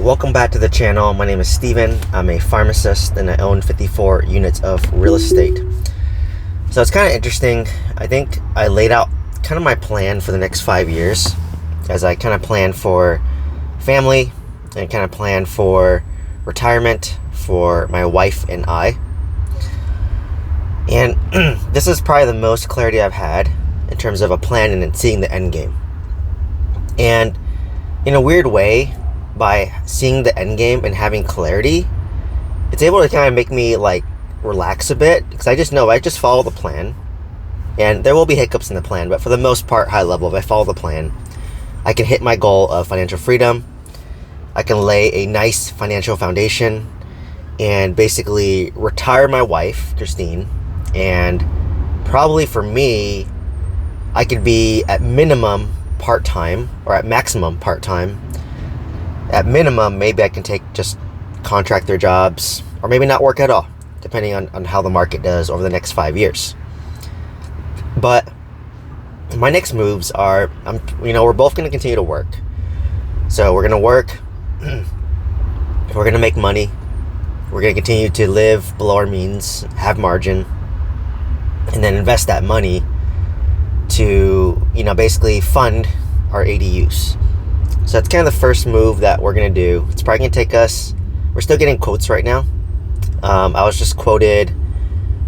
Welcome back to the channel. My name is Steven. I'm a pharmacist and I own 54 units of real estate. So it's kind of interesting. I think I laid out kind of my plan for the next 5 years as I kind of plan for family and kind of plan for retirement for my wife and I. And this is probably the most clarity I've had in terms of a plan and seeing the end game. And in a weird way, by seeing the end game and having clarity, it's able to kind of make me like relax a bit, because I just know I just follow the plan, and there will be hiccups in the plan, but for the most part, high level, if I follow the plan, I can hit my goal of financial freedom. I can lay a nice financial foundation and basically retire my wife, Christine, and probably for me, I could be at minimum part-time or at maximum part-time. At minimum, maybe I can take just contractor jobs or maybe not work at all, depending on how the market does over the next 5 years. But my next moves are, we're both going to continue to work. So we're going to work, we're going to make money, we're going to continue to live below our means, have margin, and then invest that money to, basically fund our ADUs. So that's kind of the first move that we're going to do. It's probably going to take us, we're still getting quotes right now. I was just quoted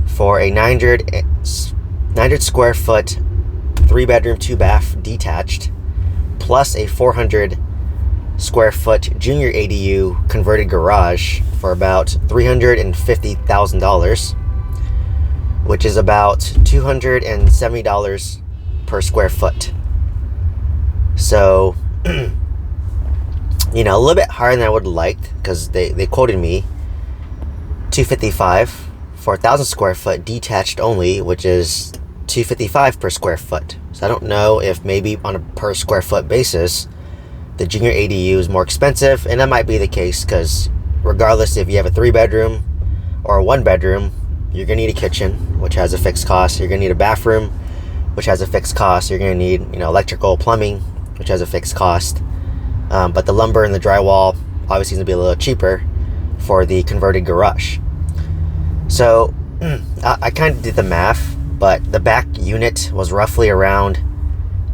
for a 900 square foot, 3-bedroom, 2-bath detached, plus a 400 square foot junior ADU converted garage for about $350,000, which is about $270 per square foot. So, a little bit higher than I would have liked, because they quoted me $255 for 1,000 square foot detached only, which is $255 per square foot. So I don't know if maybe on a per square foot basis, the junior ADU is more expensive, and that might be the case, because regardless if you have a 3-bedroom or a 1-bedroom, you're going to need a kitchen, which has a fixed cost. You're going to need a bathroom, which has a fixed cost. You're going to need, electrical, plumbing, which has a fixed cost. But the lumber and the drywall obviously is going to be a little cheaper for the converted garage. So I kind of did the math, but the back unit was roughly around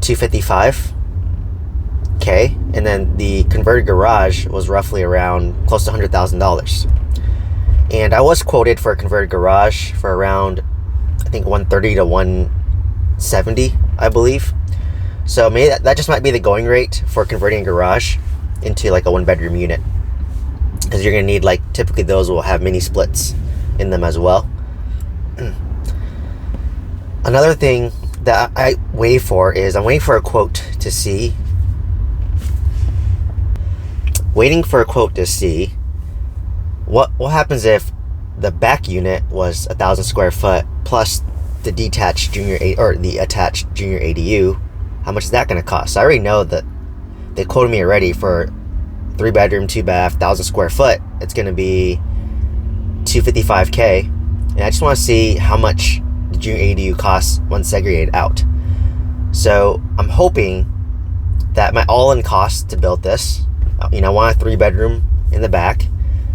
$255K, and then the converted garage was roughly around close to $100,000. And I was quoted for a converted garage for around, I think, 130 to 170, I believe. So maybe that just might be the going rate for converting a garage into like a 1-bedroom unit, because you're going to need, typically those will have mini splits in them as well. Another thing that I wait for is I'm waiting for a quote to see what happens if the back unit was 1,000 square foot plus the detached the attached junior ADU. How much is that going to cost? So I already know that they quoted me already for 3-bedroom, 2-bath, 1,000 square foot. It's going to be $255K. And I just want to see how much the junior ADU costs when segregated out. So I'm hoping that my all-in cost to build this, I want a 3-bedroom in the back.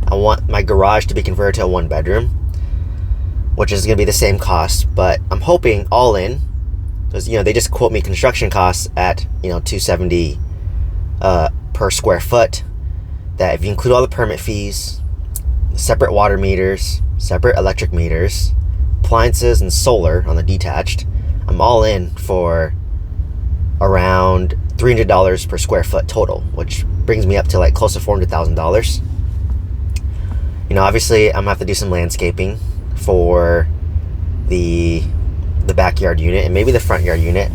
I want my garage to be converted to a 1-bedroom, which is going to be the same cost. But I'm hoping all in, because they just quote me construction costs at $270 per square foot, that if you include all the permit fees, separate water meters, separate electric meters, appliances, and solar on the detached, I'm all in for around $300 per square foot total, which brings me up to close to $400,000. Obviously I'm gonna have to do some landscaping for the backyard unit and maybe the front yard unit,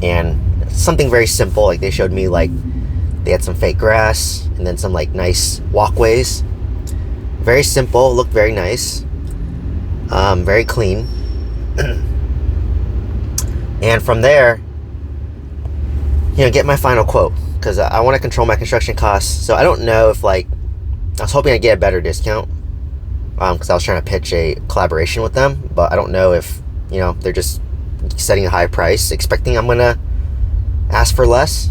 and something very simple. They showed me they had some fake grass and then some nice walkways. Very simple, looked very nice, very clean. And from there, get my final quote, because I want to control my construction costs. So I don't know if I was hoping I'd get a better discount, because I was trying to pitch a collaboration with them, but I don't know if they're just setting a high price, expecting I'm going to ask for less.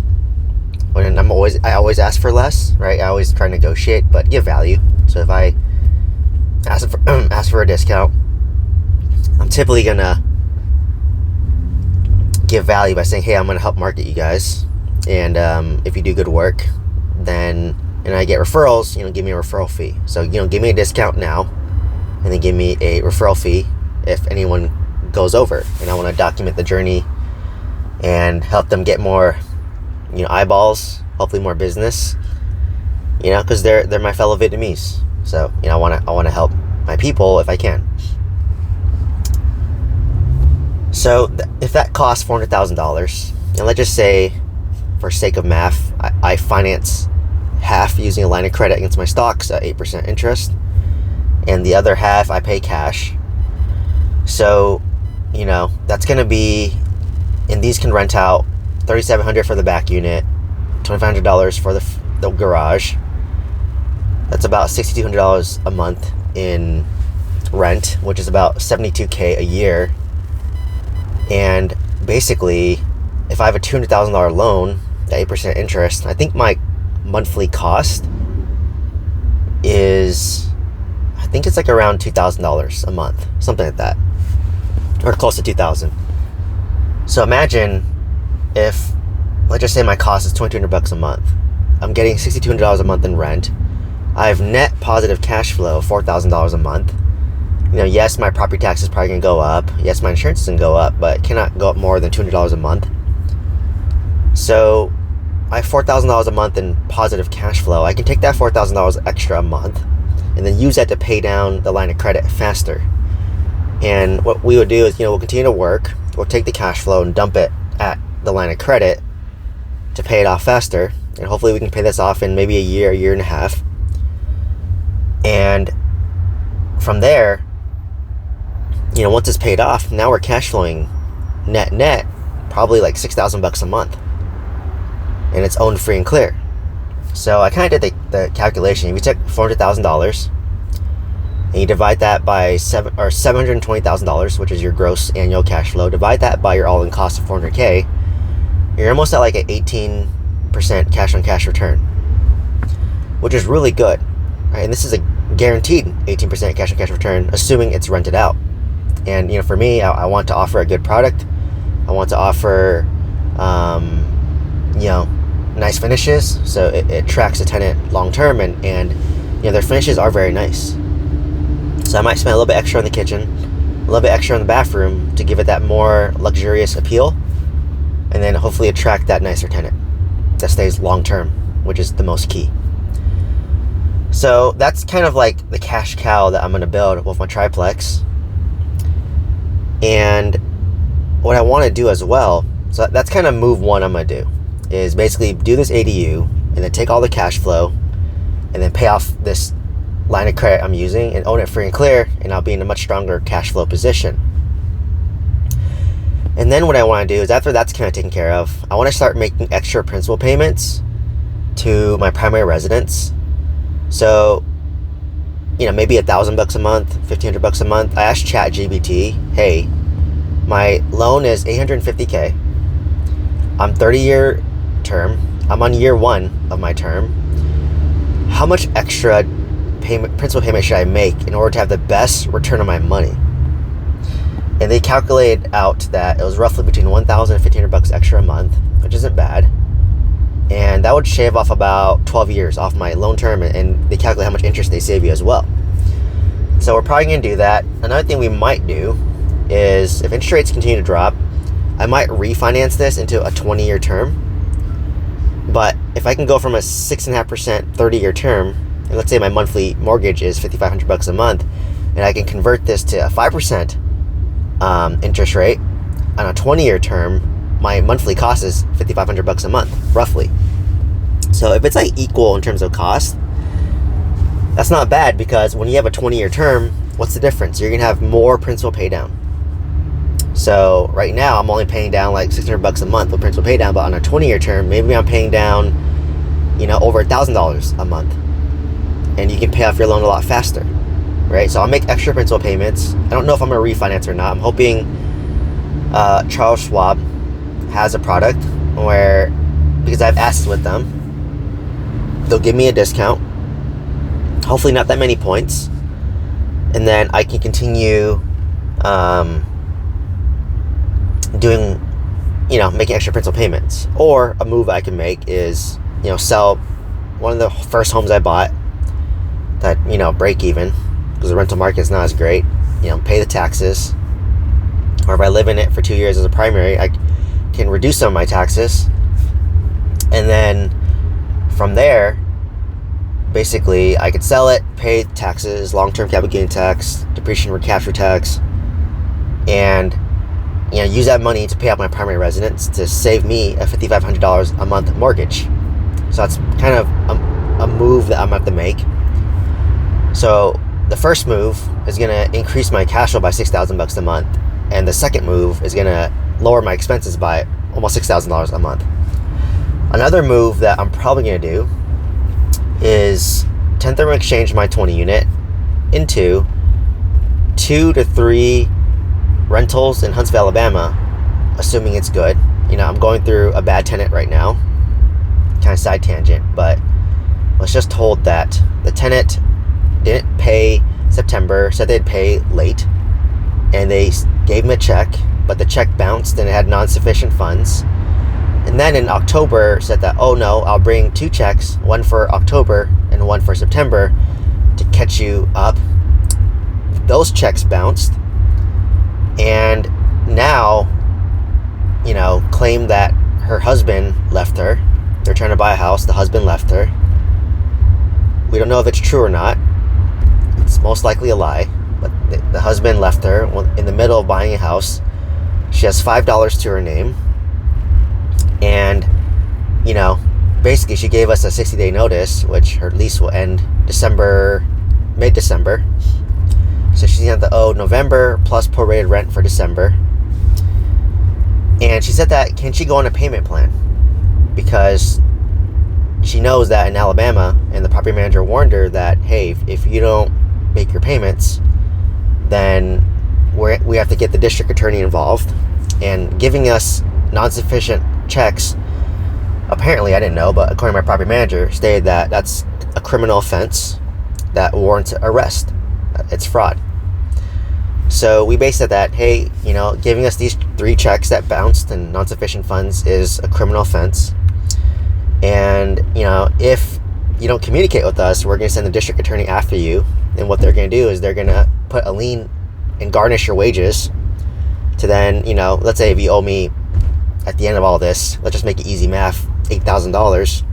when I always ask for less, right? I always try to negotiate, but give value. So if I ask for a discount, I'm typically gonna give value by saying, hey, I'm gonna help market you guys, and if you do good work, then and I get referrals, give me a referral fee. So give me a discount now, and then give me a referral fee if anyone goes over. And I want to document the journey and help them get more eyeballs, hopefully more business, because they're my fellow Vietnamese. So I want to help my people if I can. So if that costs $400,000, and let's just say, for sake of math, I finance half using a line of credit against my stocks at 8% interest, and the other half I pay cash. So that's going to be, and these can rent out $3,700 for the back unit, $2,500 for the garage. That's about $6,200 a month in rent, which is about $72K a year. And basically, if I have a $200,000 loan at 8% interest, I think my monthly cost is, I think it's like around $2,000 a month, something like that, or close to $2,000. So imagine if, let's just say my cost is $2,200 a month. I'm getting $6,200 a month in rent. I have net positive cash flow of $4,000 a month. Yes, my property tax is probably going to go up. Yes, my insurance is going to go up, but it cannot go up more than $200 a month. So I have $4,000 a month in positive cash flow. I can take that $4,000 extra a month and then use that to pay down the line of credit faster. And what we would do is, we'll continue to work. We'll take the cash flow and dump it at the line of credit to pay it off faster. And hopefully we can pay this off in maybe a year and a half. And from there, once it's paid off, now we're cash flowing net probably like $6,000 a month, and it's owned free and clear. So I kind of did the calculation. If you took $400,000 and you divide that by $720,000, which is your gross annual cash flow, divide that by your all-in cost of $400K, you're almost at like an 18% cash on cash return, which is really good, right? And this is a guaranteed 18% cash on cash return, assuming it's rented out. And for me, I want to offer a good product. I want to offer nice finishes, so it attracts a tenant long term, and their finishes are very nice. So I might spend a little bit extra on the kitchen, a little bit extra on the bathroom to give it that more luxurious appeal, and then hopefully attract that nicer tenant that stays long term, which is the most key. So that's kind of like the cash cow that I'm going to build with my triplex. And what I want to do as well, so that's kind of move one I'm going to do, is basically do this ADU and then take all the cash flow and then pay off this line of credit I'm using and own it free and clear, and I'll be in a much stronger cash flow position. And then what I want to do is, after that's kind of taken care of, I want to start making extra principal payments to my primary residence. So maybe $1,000 a month, $1,500 a month. I asked ChatGPT, hey, my loan is $850K. I'm 30-year term. I'm on year 1 of my term. How much extra principal payment should I make in order to have the best return on my money? And they calculated out that it was roughly between $1,000 and $1,500 extra a month, which isn't bad. And that would shave off about 12 years off my loan term, and they calculate how much interest they save you as well. So we're probably going to do that. Another thing we might do is, if interest rates continue to drop, I might refinance this into a 20-year term. But if I can go from a 6.5% 30-year term, and let's say my monthly mortgage is $5,500 a month, and I can convert this to a 5% interest rate on a 20-year term, my monthly cost is $5,500 a month, roughly. So if it's like equal in terms of cost, that's not bad, because when you have a 20-year term, what's the difference? You're gonna have more principal pay down. So right now I'm only paying down like $600 a month with principal pay down, but on a 20-year term, maybe I'm paying down, over $1,000 a month, and you can pay off your loan a lot faster, right? So I'll make extra principal payments. I don't know if I'm gonna refinance or not. I'm hoping Charles Schwab has a product where because I have assets with them, they'll give me a discount, hopefully not that many points, and then I can continue doing, making extra principal payments. Or a move I can make is, sell one of the first homes I bought that, break even, because the rental market is not as great, pay the taxes. Or if I live in it for 2 years as a primary, I can reduce some of my taxes. And then from there, basically, I could sell it, pay taxes, long-term capital gain tax, depreciation recapture tax, and use that money to pay off my primary residence to save me a $5,500 a month mortgage. So that's kind of a move that I'm going to have to make. So the first move is going to increase my cash flow by $6,000 a month, and the second move is going to lower my expenses by almost $6,000 a month. Another move that I'm probably going to do is 1031 exchange my 20 unit into 2 to 3 rentals in Huntsville, Alabama, assuming it's good. I'm going through a bad tenant right now. Kind of side tangent, but let's just hold that the tenant didn't pay September, said they'd pay late, and they gave him a check, but the check bounced and it had non-sufficient funds. And then in October said that, oh no, I'll bring 2 checks, one for October and one for September, to catch you up. Those checks bounced, and now, claim that her husband left her. They're trying to buy a house, the husband left her. We don't know if it's true or not. It's most likely a lie, but the husband left her in the middle of buying a house. She has $5 to her name, and basically she gave us a 60-day notice, which her lease will end mid-December. So she's going to have to owe November plus prorated rent for December. And she said that, can she go on a payment plan? Because she knows that in Alabama, and the property manager warned her that, hey, if you don't make your payments, then we have to get the district attorney involved. And giving us non-sufficient checks, apparently, I didn't know, but according to my property manager, stated that that's a criminal offense that warrants arrest. It's fraud. So we based it that, hey, giving us these 3 checks that bounced and non-sufficient funds is a criminal offense. And, if you don't communicate with us, we're going to send the district attorney after you. And what they're going to do is they're going to put a lien and garnish your wages to then, let's say if you owe me at the end of all this, let's just make it easy math, $8,000.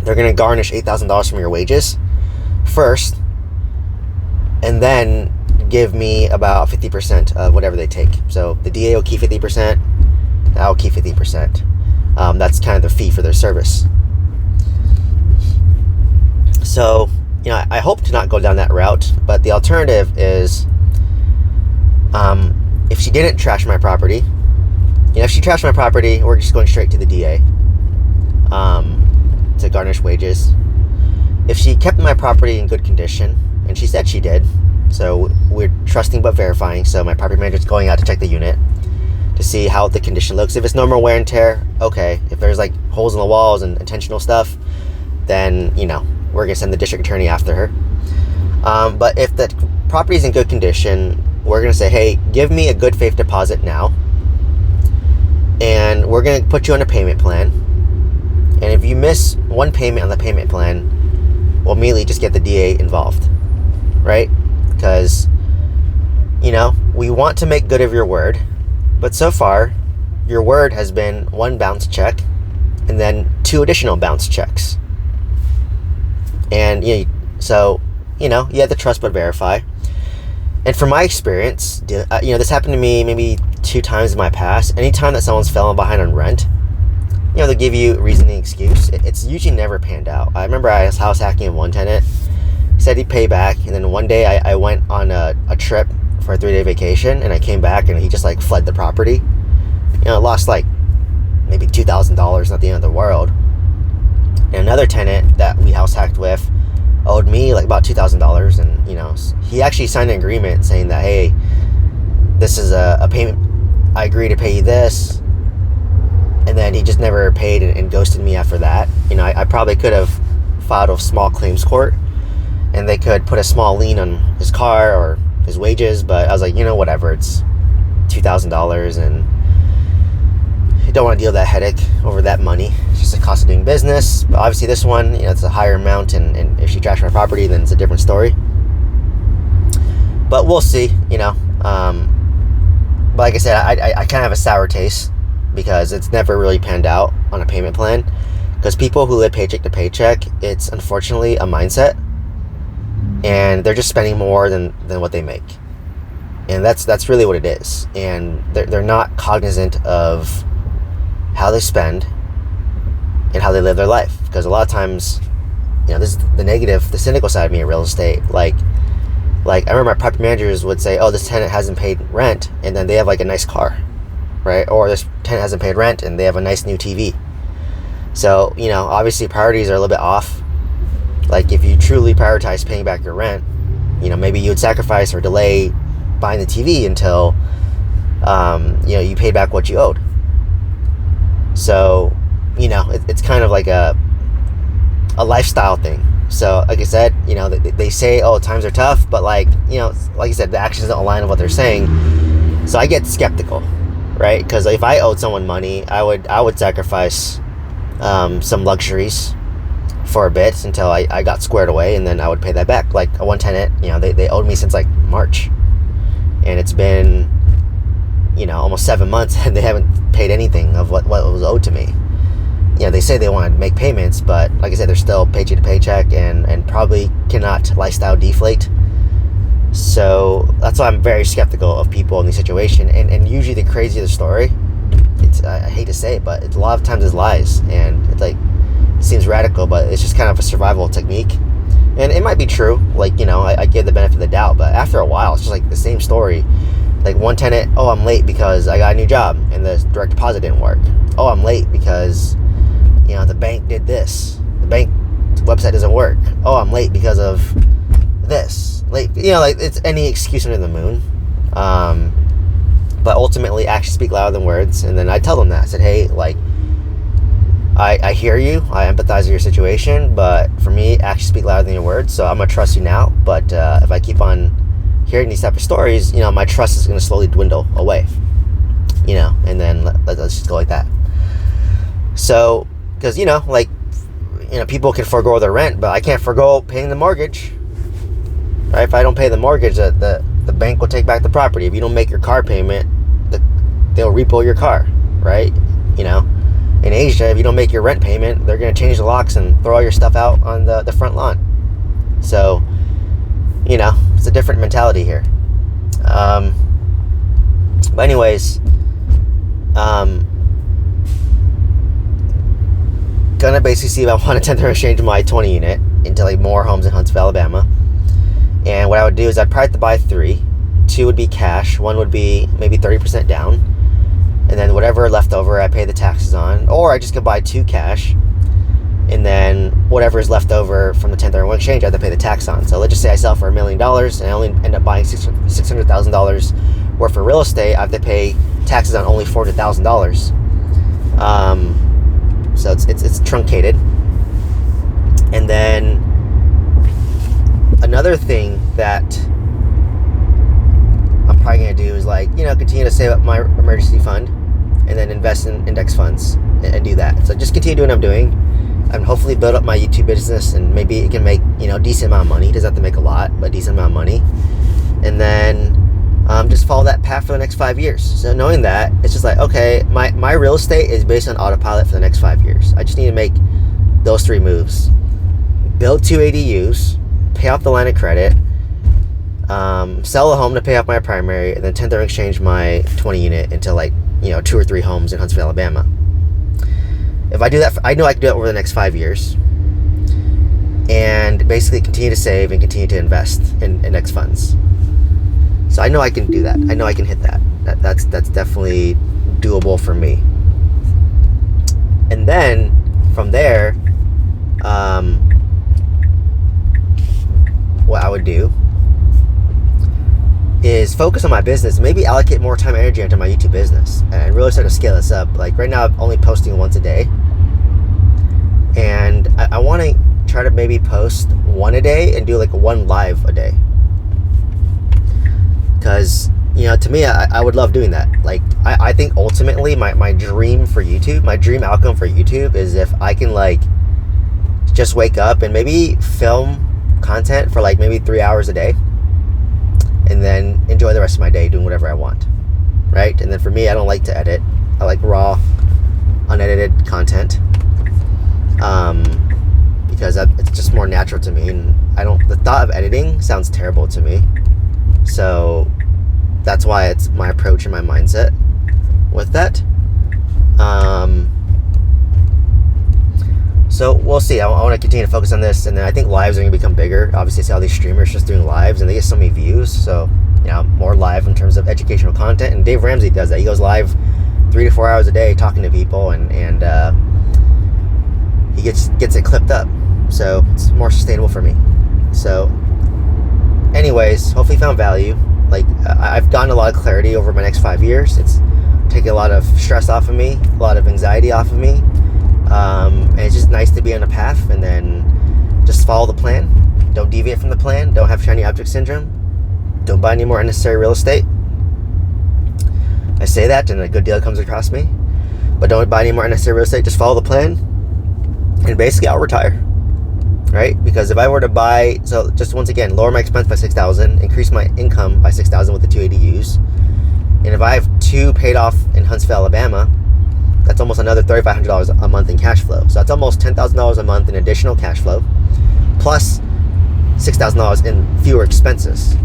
They're going to garnish $8,000 from your wages first, and then give me about 50% of whatever they take. So the DA will keep 50%, I'll keep 50%. That's kind of the fee for their service. So, I hope to not go down that route, but the alternative is, if she didn't trash my property, if she trashed my property, we're just going straight to the DA to garnish wages. If she kept my property in good condition, and she said she did, so we're trusting but verifying, so my property manager is going out to check the unit to see how the condition looks. If it's normal wear and tear, okay. If there's like holes in the walls and intentional stuff, then, we're going to send the district attorney after her. But if the property is in good condition, we're going to say, hey, give me a good faith deposit now, and we're going to put you on a payment plan. And if you miss one payment on the payment plan, we'll immediately just get the DA involved, right? Because, we want to make good of your word, but so far, your word has been 1 bounce check and then 2 additional bounce checks. And, so, you have to trust but verify. And from my experience, this happened to me maybe 2 times in my past. Anytime that someone's fallen behind on rent, they'll give you a reasoning excuse. It's usually never panned out. I remember I was house hacking one tenant. He said he'd pay back, and then one day I went on a trip for a 3-day vacation, and I came back and he just fled the property. Lost maybe $2,000, not the end of the world. And another tenant that we house hacked with owed me about $2,000, and he actually signed an agreement saying that, hey, this is a payment, I agree to pay you this, And then he just never paid and ghosted me after that. I probably could have filed a small claims court, and they could put a small lien on his car or his wages, but I was like, whatever, it's $2,000, and I don't want to deal with that headache over that money. It's just a cost of doing business. But obviously this one, it's a higher amount, and if she trashed my property, then it's a different story. But we'll see, but like I said, I kind of have a sour taste because it's never really panned out on a payment plan. Because people who live paycheck to paycheck, it's unfortunately a mindset, and they're just spending more than what they make, and that's really what it is. And they're not cognizant of how they spend and how they live their life. Because a lot of times, this is the negative, the cynical side of me in real estate. Like I remember my property managers would say, oh, this tenant hasn't paid rent, and then they have like a nice car, right? Or this tenant hasn't paid rent and they have a nice new TV. So, obviously priorities are a little bit off. Like if you truly prioritize paying back your rent, maybe you would sacrifice or delay buying the TV until, you paid back what you owed. So, it's kind of like a lifestyle thing. So, like I said, they say, oh, times are tough, but like I said, the actions don't align with what they're saying. So I get skeptical, right? Because if I owed someone money, I would sacrifice some luxuries for a bit until I got squared away, and then I would pay that back. Like one tenant, they owed me since like March, and it's been almost 7 months, and they haven't paid anything of what was owed to me. They say they want to make payments, but like I said, they're still paycheck to paycheck, and probably cannot lifestyle deflate. So that's why I'm very skeptical of people in this situation. And usually the crazier the story, I hate to say it, but a lot of times it's lies, and it's like, it seems radical, but it's just kind of a survival technique. And it might be true, like, I give the benefit of the doubt, but after a while, it's just like the same story. Like one tenant, oh, I'm late because I got a new job and the direct deposit didn't work. Oh, I'm late because, the bank did this. The bank website doesn't work. Oh, I'm late because of this. Late, like it's any excuse under the moon. But ultimately, actions speak louder than words. And then I tell them that. I said, hey, like, I hear you. I empathize with your situation. But for me, actions speak louder than your words. So I'm going to trust you now. But if I keep on hearing these type of stories, my trust is going to slowly dwindle away. And then let's just go like that. So, because, people can forego their rent, but I can't forego paying the mortgage. Right? If I don't pay the mortgage, the bank will take back the property. If you don't make your car payment, they'll repo your car, right? In Asia, if you don't make your rent payment, they're going to change the locks and throw all your stuff out on the front lawn. So, it's a different mentality here. But anyways, gonna basically see if I want to tender exchange my 20 unit into like more homes in Huntsville, Alabama. And what I would do is I'd probably have to buy 3. 2 would be cash. 1 would be maybe 30% down. And then whatever left over, I pay the taxes on. Or I just could buy 2 cash. And then whatever is left over from the 1031 exchange, I have to pay the tax on. So let's just say I sell for $1 million and I only end up buying $600,000 worth of real estate. I have to pay taxes on only $400,000. So it's truncated. And then another thing that I'm probably going to do is continue to save up my emergency fund and then invest in index funds and do that. So just continue doing what I'm doing and hopefully build up my YouTube business, and maybe it can make, decent amount of money. It doesn't have to make a lot, but decent amount of money. And then just follow that path for the next 5 years. So knowing that, it's just like, okay, my real estate is based on autopilot for the next 5 years. I just need to make those 3 moves. Build 2 ADUs, pay off the line of credit, sell a home to pay off my primary, and then 1031 exchange my 20 unit into 2 or 3 homes in Huntsville, Alabama. If I do that, I know I can do it over the next 5 years, and basically continue to save and continue to invest in index funds. So I know I can do that. I know I can hit that. That's definitely doable for me. And then from there, what I would do is just focus on my business, maybe allocate more time and energy into my YouTube business and really start to scale this up. Like right now I'm only posting once a day, and I want to try to maybe post one a day and do like one live a day, because to me, I would love doing that. Like I think ultimately my dream for YouTube, my dream outcome for YouTube is if I can like just wake up and maybe film content for like maybe 3 hours a day, and then enjoy the rest of my day doing whatever I want, right? And then for me, I don't like to edit. I like raw, unedited content, because it's just more natural to me, and the thought of editing sounds terrible to me. So that's why it's my approach and my mindset with that. So we'll see. I want to continue to focus on this, and then I think lives are going to become bigger. Obviously, I see all these streamers just doing lives, and they get so many views. So, more live in terms of educational content. And Dave Ramsey does that. He goes live 3 to 4 hours a day talking to people, and he gets it clipped up. So it's more sustainable for me. So, anyways, hopefully you found value. Like I've gotten a lot of clarity over my next 5 years. It's taken a lot of stress off of me, a lot of anxiety off of me. And it's just nice to be on a path, and then just follow the plan. Don't deviate from the plan. Don't have shiny object syndrome. Don't buy any more unnecessary real estate. I say that and a good deal comes across me, but don't buy any more unnecessary real estate. Just follow the plan, and basically I'll retire, right? Because if I were to buy, so just once again, lower my expense by $6,000, increase my income by $6,000 with the 2 ADUs, and if I have 2 paid off in Huntsville, Alabama, that's almost another $3,500 a month in cash flow. So that's almost $10,000 a month in additional cash flow, plus $6,000 in fewer expenses.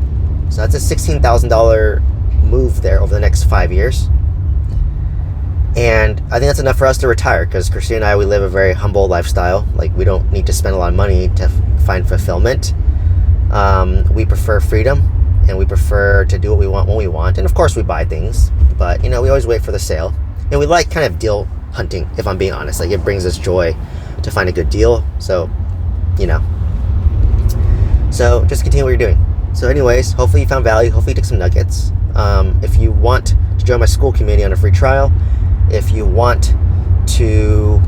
So that's a $16,000 move there over the next 5 years. And I think that's enough for us to retire, because Christine and I, we live a very humble lifestyle. Like we don't need to spend a lot of money to find fulfillment. We prefer freedom, and we prefer to do what we want when we want. And of course we buy things, but we always wait for the sale. And we like kind of deal hunting, if I'm being honest. Like it brings us joy to find a good deal. So, so just continue what you're doing. So anyways, hopefully you found value. Hopefully you took some nuggets. If you want to join my school community on a free trial, if you want to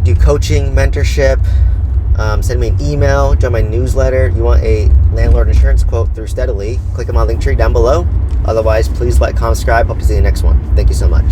do coaching, mentorship, send me an email, join my newsletter. You want a landlord insurance quote through Steadily, click on my link tree down below. Otherwise, please like, comment, subscribe. Hope to see you in the next one. Thank you so much.